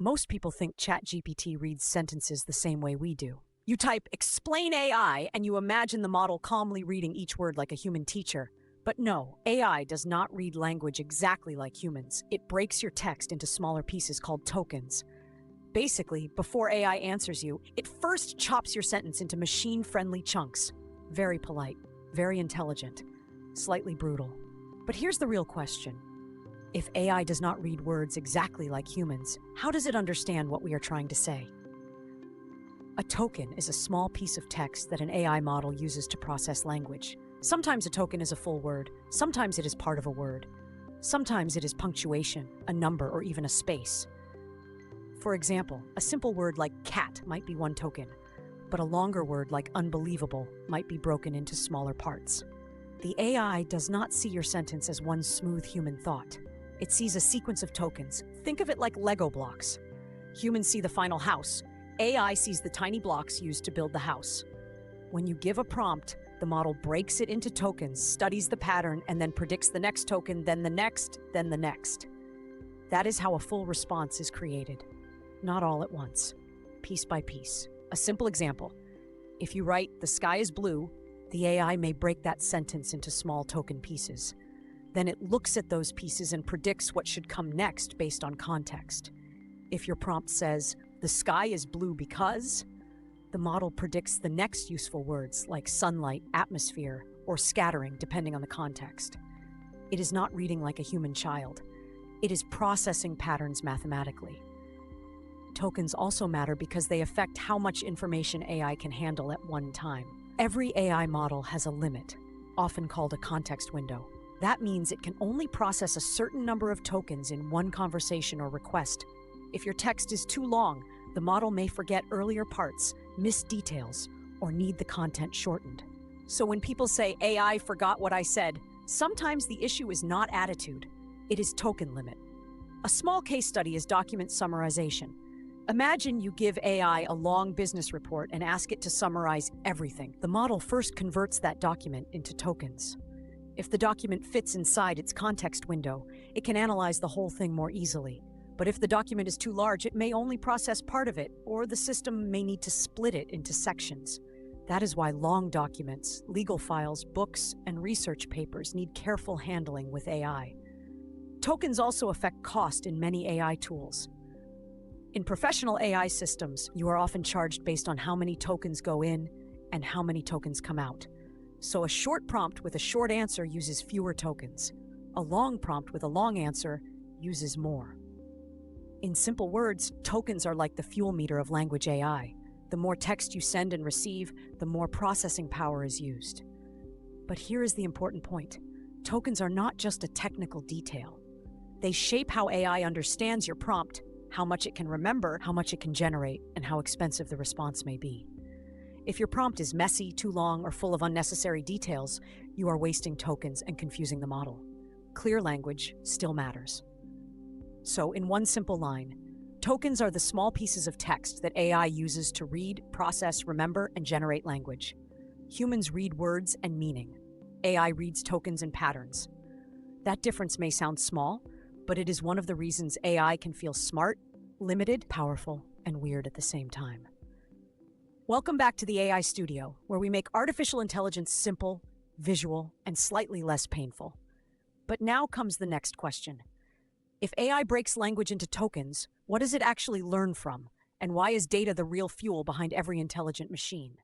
Most people think ChatGPT reads sentences the same way we do. You type, "explain AI," and you imagine the model calmly reading each word like a human teacher. But no, AI does not read language exactly like humans. It breaks your text into smaller pieces called tokens. Basically, before AI answers you, it first chops your sentence into machine-friendly chunks. Very polite, very intelligent, slightly brutal. But here's the real question. If AI does not read words exactly like humans, how does it understand what we are trying to say? A token is a small piece of text that an AI model uses to process language. Sometimes a token is a full word, sometimes it is part of a word. Sometimes it is punctuation, a number, or even a space. For example, a simple word like cat might be one token, but a longer word like unbelievable might be broken into smaller parts. The AI does not see your sentence as one smooth human thought. It sees a sequence of tokens. Think of it like Lego blocks. Humans see the final house. AI sees the tiny blocks used to build the house. When you give a prompt, the model breaks it into tokens, studies the pattern, and then predicts the next token, then the next, then the next. That is how a full response is created. Not all at once, piece by piece. A simple example. If you write, "the sky is blue," the AI may break that sentence into small token pieces. Then it looks at those pieces and predicts what should come next based on context. If your prompt says, "the sky is blue because," the model predicts the next useful words like sunlight, atmosphere, or scattering, depending on the context. It is not reading like a human child. It is processing patterns mathematically. Tokens also matter because they affect how much information AI can handle at one time. Every AI model has a limit, often called a context window. That means it can only process a certain number of tokens in one conversation or request. If your text is too long, the model may forget earlier parts, miss details, or need the content shortened. So when people say, "AI forgot what I said," sometimes the issue is not attitude, it is token limit. A small case study is document summarization. Imagine you give AI a long business report and ask it to summarize everything. The model first converts that document into tokens. If the document fits inside its context window, it can analyze the whole thing more easily. But if the document is too large, it may only process part of it, or the system may need to split it into sections. That is why long documents, legal files, books, and research papers need careful handling with AI. Tokens also affect cost in many AI tools. In professional AI systems, you are often charged based on how many tokens go in and how many tokens come out. So a short prompt with a short answer uses fewer tokens. A long prompt with a long answer uses more. In simple words, tokens are like the fuel meter of language AI. The more text you send and receive, the more processing power is used. But here is the important point. Tokens are not just a technical detail. They shape how AI understands your prompt, how much it can remember, how much it can generate, and how expensive the response may be. If your prompt is messy, too long, or full of unnecessary details, you are wasting tokens and confusing the model. Clear language still matters. So, in one simple line, tokens are the small pieces of text that AI uses to read, process, remember, and generate language. Humans read words and meaning. AI reads tokens and patterns. That difference may sound small, but it is one of the reasons AI can feel smart, limited, powerful, and weird at the same time. Welcome back to the AI Studio, where we make artificial intelligence simple, visual, and slightly less painful. But now comes the next question. If AI breaks language into tokens, what does it actually learn from? And why is data the real fuel behind every intelligent machine?